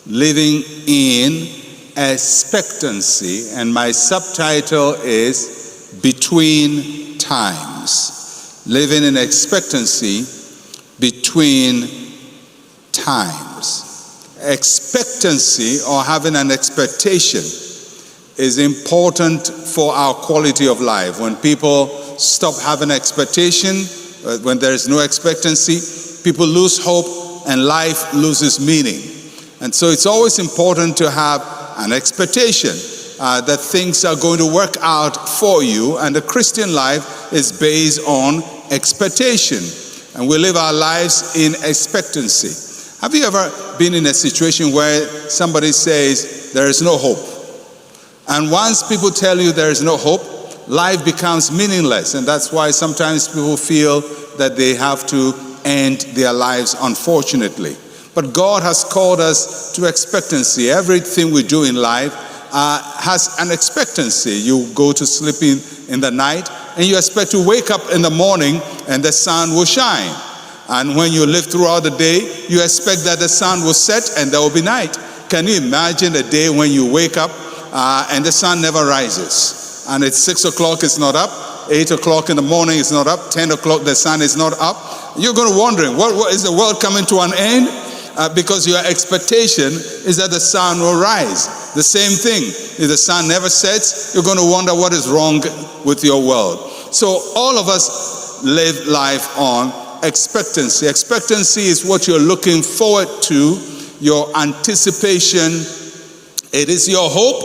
living in expectancy, and my subtitle is Between Times. Living in expectancy between times. Expectancy, or having an expectation, is important for our quality of life. When people stop having expectation, when there is no expectancy, people lose hope and life loses meaning. And so it's always important to have an expectation that things are going to work out for you, and the Christian life is based on expectation. And we live our lives in expectancy. Have you ever been in a situation where somebody says there is no hope? And once people tell you there is no hope, life becomes meaningless. And that's why sometimes people feel that they have to end their lives, unfortunately. But God has called us to expectancy. Everything we do in life has an expectancy. You go to sleep in the night, and you expect to wake up in the morning and the sun will shine. And when you live throughout the day, you expect that the sun will set and there will be night. Can you imagine a day when you wake up and the sun never rises? And it's 6 o'clock, it's not up. 8 o'clock in the morning, it's not up. 10 o'clock, the sun is not up. You're going to wondering, what is the world coming to an end? Because your expectation is that the sun will rise. The same thing, if the sun never sets, you're going to wonder what is wrong with your world. So all of us live life on expectancy. Expectancy is what you're looking forward to, your anticipation. It is your hope,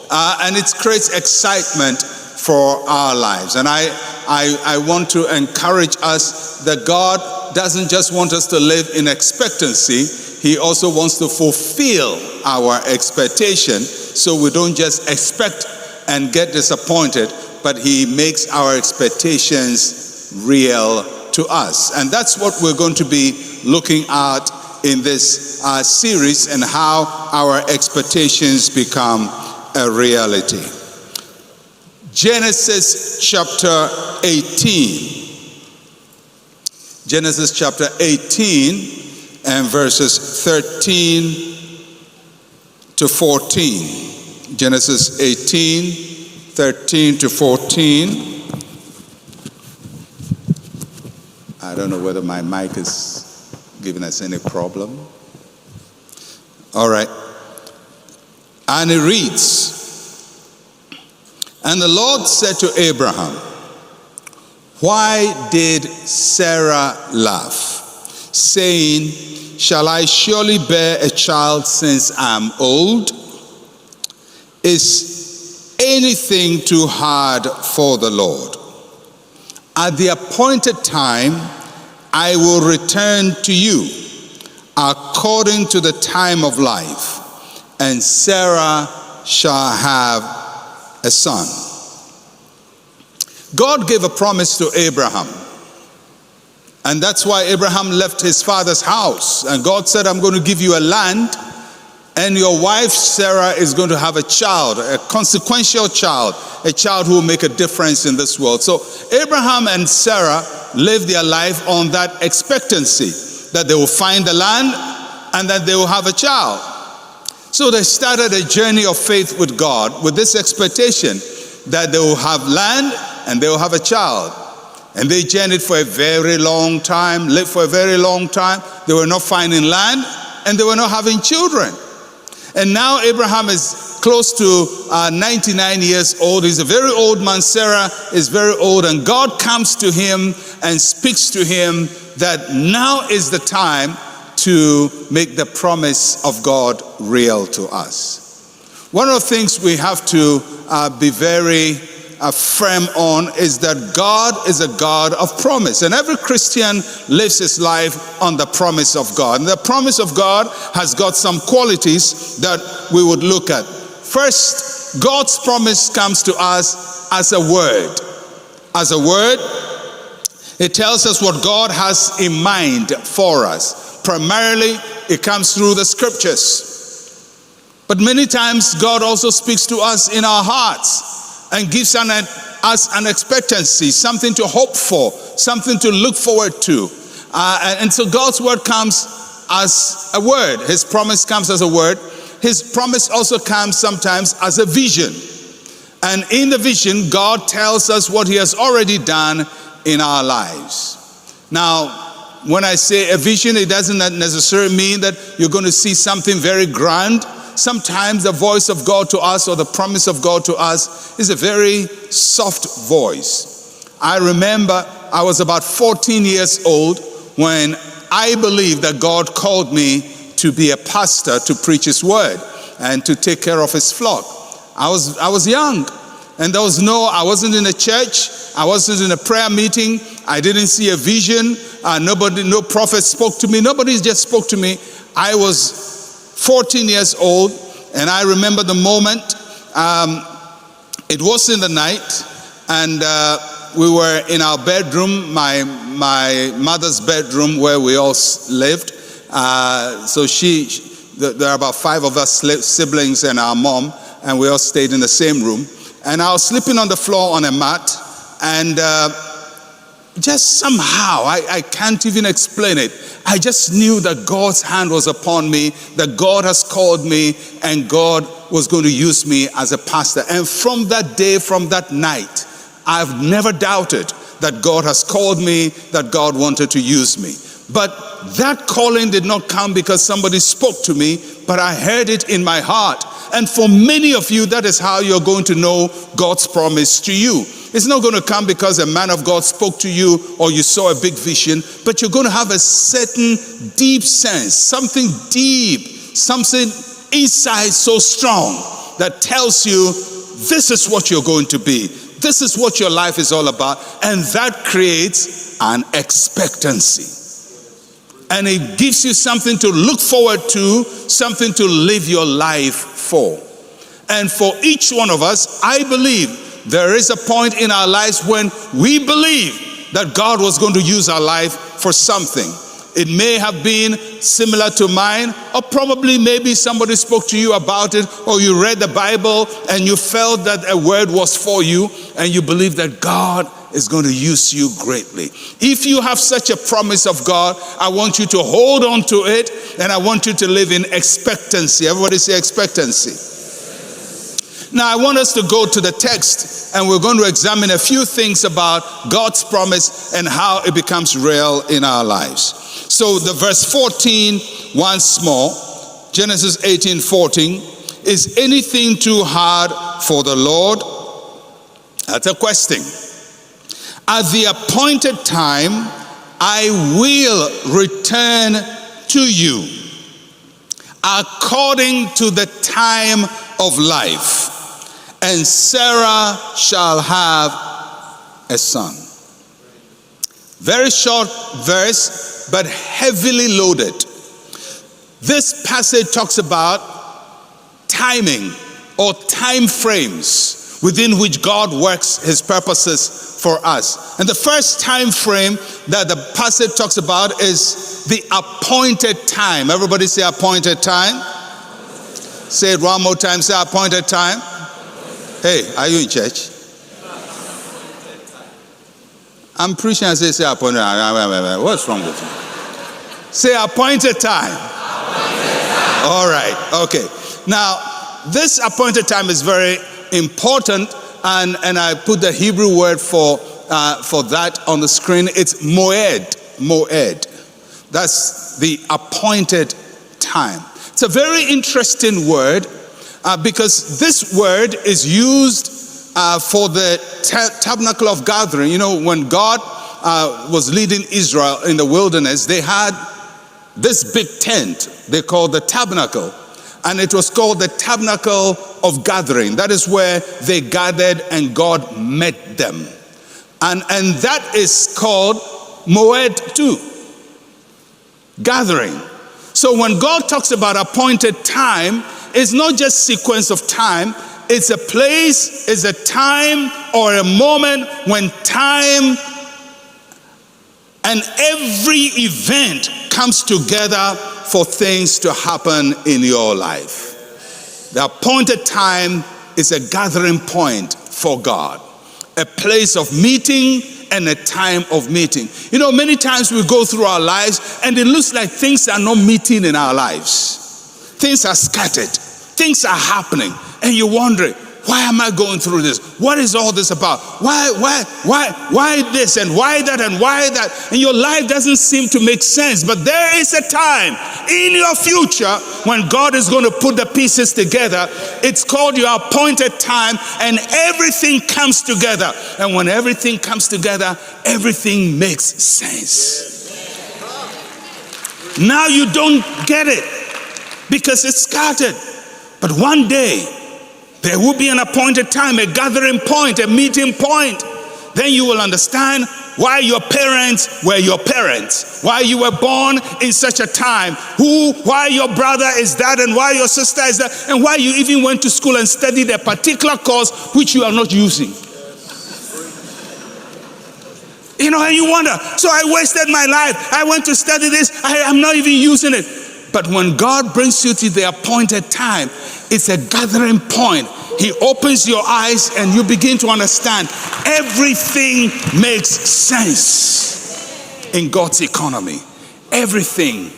and it creates excitement for our lives. And I want to encourage us that God doesn't just want us to live in expectancy. He also wants to fulfill our expectation, so we don't just expect and get disappointed, but He makes our expectations real to us. And that's what we're going to be looking at in this series, and how our expectations become a reality. Genesis chapter 18. Genesis chapter 18 and verses 13 to 14. Genesis 18, 13 to 14. I don't know whether my mic is giving us any problem. All right. And it reads, "And the Lord said to Abraham, why did Sarah laugh, saying, shall I surely bear a child since I'm old? Is anything too hard for the Lord? At the appointed time, I will return to you according to the time of life, and Sarah shall have a son." God gave a promise to Abraham. And that's why Abraham left his father's house. And God said, I'm going to give you a land, and your wife Sarah is going to have a child, a consequential child, a child who will make a difference in this world. So Abraham and Sarah lived their life on that expectancy, that they will find the land and that they will have a child. So they started a journey of faith with God with this expectation that they will have land and they will have a child. And they journeyed for a very long time, lived for a very long time. They were not finding land and they were not having children. And now Abraham is close to 99 years old. He's a very old man. Sarah is very old. And God comes to him and speaks to him that now is the time to make the promise of God real to us. One of the things we have to be very firm on is that God is a God of promise. And every Christian lives his life on the promise of God. And the promise of God has got some qualities that we would look at. First, God's promise comes to us as a word. As a word, it tells us what God has in mind for us. Primarily, it comes through the scriptures. But many times, God also speaks to us in our hearts and gives us an expectancy, something to hope for, something to look forward to. And so God's word comes as a word. His promise comes as a word. His promise also comes sometimes as a vision. And in the vision, God tells us what he has already done in our lives. Now, when I say a vision, it doesn't necessarily mean that you're going to see something very grand. Sometimes the voice of God to us or the promise of God to us is a very soft voice. I remember I was about 14 years old when I believed that God called me to be a pastor, to preach his word and to take care of his flock. I was young, and I wasn't in a church, I wasn't in a prayer meeting, I didn't see a vision, no prophet spoke to me, nobody just spoke to me. I was 14 years old, and I remember the moment. It was in the night, and we were in our bedroom, my mother's bedroom where we all lived. So there are about 5 of us siblings and our mom, and we all stayed in the same room. And I was sleeping on the floor on a mat, and just somehow, I can't even explain it, I just knew that God's hand was upon me, that God has called me, and God was going to use me as a pastor. And from that day, from that night, I've never doubted that God has called me, that God wanted to use me. But that calling did not come because somebody spoke to me, but I heard it in my heart. And for many of you, that is how you're going to know God's promise to you. It's not going to come because a man of God spoke to you or you saw a big vision, but you're going to have a certain deep sense, something deep, something inside so strong that tells you this is what you're going to be. This is what your life is all about. And that creates an expectancy. And it gives you something to look forward to, something to live your life for. And for each one of us, I believe there is a point in our lives when we believe that God was going to use our life for something. It may have been similar to mine, or probably maybe somebody spoke to you about it, or you read the Bible and you felt that a word was for you, and you believe that God is going to use you greatly. If you have such a promise of God, I want you to hold on to it, and I want you to live in expectancy. Everybody say expectancy. Now I want us to go to the text, and we're going to examine a few things about God's promise and how it becomes real in our lives. So the verse 14, once more, Genesis 18:14, is anything too hard for the Lord? That's a question. At the appointed time, I will return to you according to the time of life, and Sarah shall have a son. Very short verse, but heavily loaded. This passage talks about timing or time frames within which God works his purposes for us. And the first time frame that the passage talks about is the appointed time. Everybody say appointed time. Say it one more time. Say appointed time. Hey, are you in church? I'm preaching and say appointed time. What's wrong with you? Say appointed time. All right. Okay. Now, this appointed time is very important, and I put the Hebrew word for that on the screen. It's moed. Moed. That's the appointed time. It's a very interesting word because this word is used for the tabernacle of gathering. You know, when God was leading Israel in the wilderness, they had this big tent they called the tabernacle. And it was called the tabernacle of gathering. That is where they gathered and God met them. And that is called moed too. Gathering. So when God talks about appointed time, it's not just sequence of time. It's a place, it's a time or a moment when time and every event comes together for things to happen in your life. The appointed time is a gathering point for God, a place of meeting, and a time of meeting. You know, many times we go through our lives and it looks like things are not meeting in our lives. Things are scattered. Things are happening. And you're wondering, why am I going through this? What is all this about? Why this and why that and why that? And your life doesn't seem to make sense. But there is a time in your future when God is going to put the pieces together. It's called your appointed time, and everything comes together. And when everything comes together, everything makes sense. Now you don't get it because it's scattered. But one day, there will be an appointed time, a gathering point, a meeting point. Then you will understand why your parents were your parents, why you were born in such a time, why your brother is that, and why your sister is that, and why you even went to school and studied a particular course which you are not using. You know, and you wonder, so I wasted my life. I went to study this. I'm not even using it. But when God brings you to the appointed time, it's a gathering point. He opens your eyes and you begin to understand everything makes sense in God's economy. Everything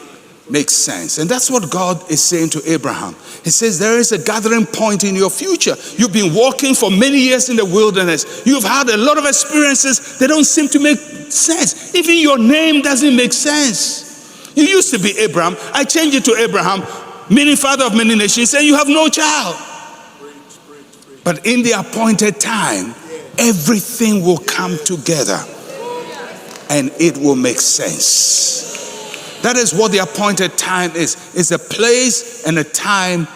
makes sense. And that's what God is saying to Abraham. He says there is a gathering point in your future. You've been walking for many years in the wilderness. You've had a lot of experiences that don't seem to make sense. Even your name doesn't make sense. You used to be Abraham. I changed it to Abraham, meaning father of many nations, and you have no child. But in the appointed time, everything will come together and it will make sense. That is what the appointed time is. It's a place and a time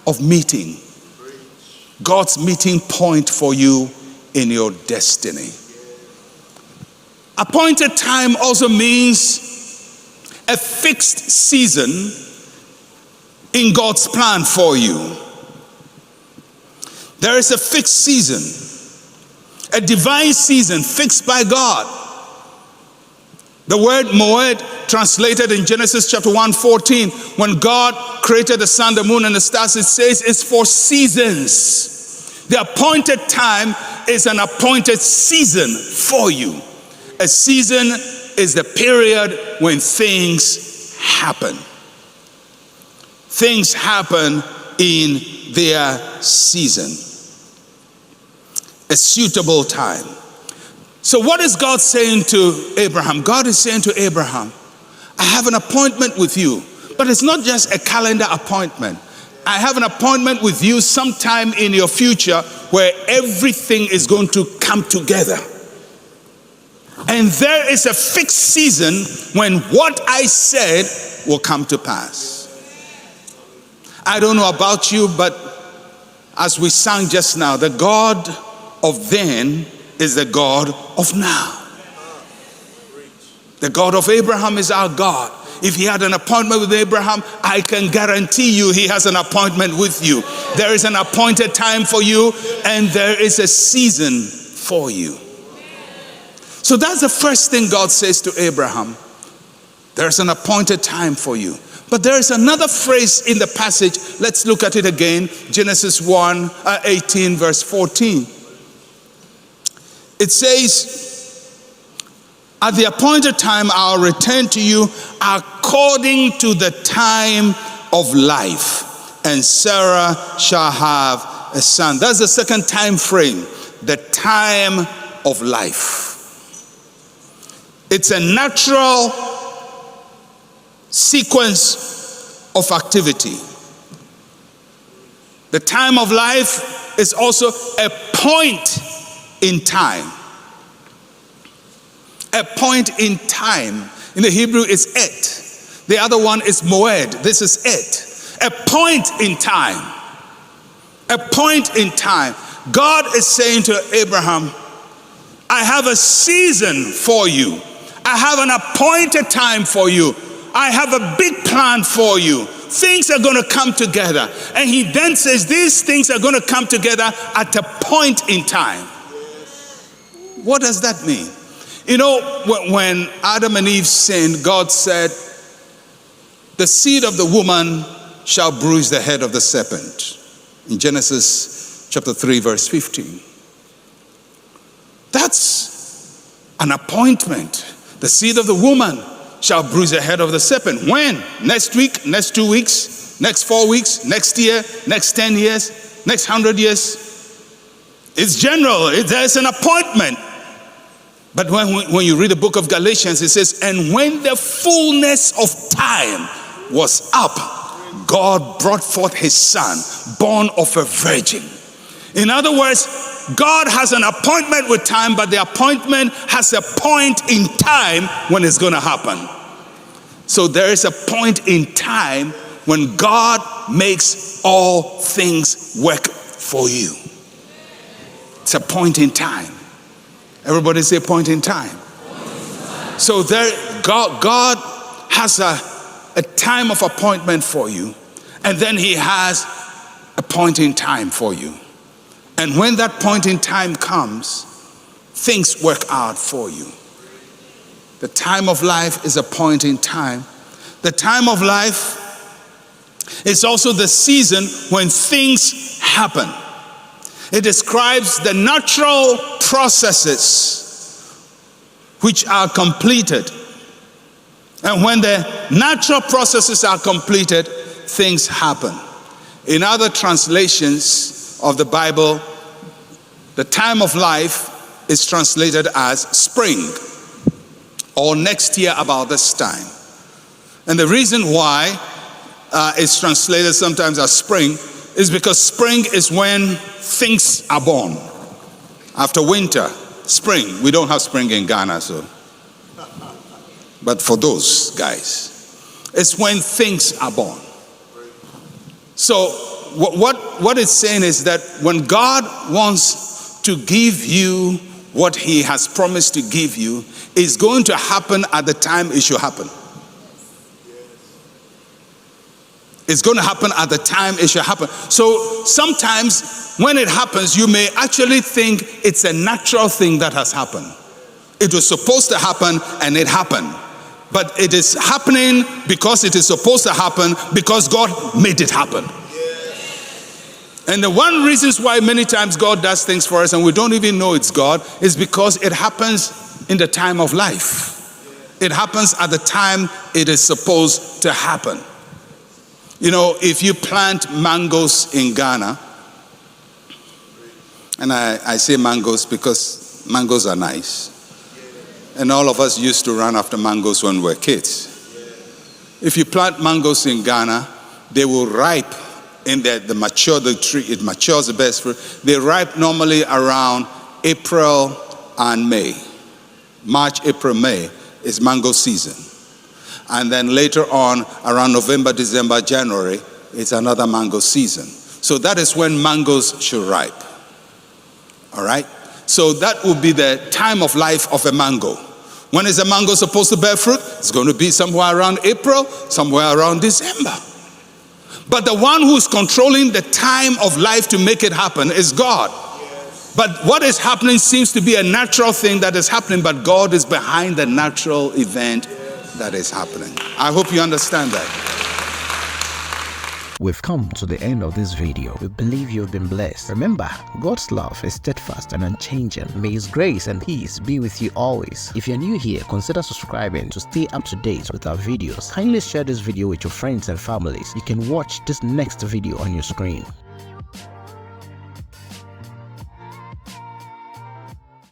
of meeting. God's meeting point for you in your destiny. Appointed time also means a fixed season in God's plan for you. There is a fixed season, a divine season fixed by God. The word moed, translated in Genesis chapter 1:14, when God created the sun, the moon, and the stars, it says it's for seasons. The appointed time is an appointed season for you. A season is the period when things happen. Things happen in their season. A suitable time. So what is God saying to Abraham? God is saying to Abraham, I have an appointment with you, but it's not just a calendar appointment. I have an appointment with you sometime in your future where everything is going to come together. And there is a fixed season when what I said will come to pass. I don't know about you, but as we sang just now, the God of then is the God of now. The God of Abraham is our God. If he had an appointment with Abraham, I can guarantee you he has an appointment with you. There is an appointed time for you, and there is a season for you. So that's the first thing God says to Abraham. There's an appointed time for you. But there is another phrase in the passage. Let's look at it again. Genesis 1:18, verse 14. It says, at the appointed time I'll return to you according to the time of life, and Sarah shall have a son. That's the second time frame, the time of life. It's a natural sequence of activity. The time of life is also a point in time. A point in time. In the Hebrew it's et. The other one is moed. This is it. A point in time. A point in time. God is saying to Abraham, I have a season for you. I have an appointed time for you. I have a big plan for you. Things are going to come together. And he then says these things are going to come together at a point in time. What does that mean? You know, when Adam and Eve sinned, God said, the seed of the woman shall bruise the head of the serpent. In Genesis chapter 3, verse 15. That's An appointment. The seed of the woman shall bruise the head of the serpent. When? Next week, next 2 weeks, next 4 weeks, next year, next 10 years, next 100 years. It's general. There's an appointment. But when you read the book of Galatians, it says, and when the fullness of time was up, God brought forth his son, born of a virgin. In other words, God has an appointment with time, but the appointment has a point in time when it's going to happen. So there is a point in time when God makes all things work for you. It's a point in time. Everybody say point in time. So there, God has a time of appointment for you, and then he has a point in time for you. And when that point in time comes, things work out for you. The time of life is a point in time. The time of life is also the season when things happen. It describes the natural processes which are completed. And when the natural processes are completed, things happen. In other translations of the Bible, the time of life is translated as spring, or next year about this time. And the reason why it's translated sometimes as spring is because spring is when things are born. After winter, spring. We don't have spring in Ghana, so. But for those guys, it's when things are born. So what it's saying is that when God wants to give you what he has promised to give you, it's going to happen at the time it should happen. It's going to happen at the time it should happen. So sometimes when it happens, you may actually think it's a natural thing that has happened. It was supposed to happen and it happened. But it is happening because it is supposed to happen, because God made it happen. And the one reason why many times God does things for us and we don't even know it's God is because it happens in the time of life. It happens at the time it is supposed to happen. You know, if you plant mangoes in Ghana, and I say mangoes because mangoes are nice. And all of us used to run after mangoes when we were kids. If you plant mangoes in Ghana, they will ripe in the tree, it matures the best fruit. They ripe normally around April and May. March, April, May is mango season. And then later on, around November, December, January, it's another mango season. So that is when mangoes should ripe. All right? So that will be the time of life of a mango. When is a mango supposed to bear fruit? It's going to be somewhere around April, somewhere around December. But the one who's controlling the time of life to make it happen is God. But what is happening seems to be a natural thing that is happening, but God is behind the natural event that is happening. I hope you understand that. We've come to the end of this video. We believe you've been blessed. Remember, God's love is steadfast and unchanging. May his grace and peace be with you always. If you're new here, consider subscribing to stay up to date with our videos. Kindly share this video with your friends and families. You can watch this next video on your screen.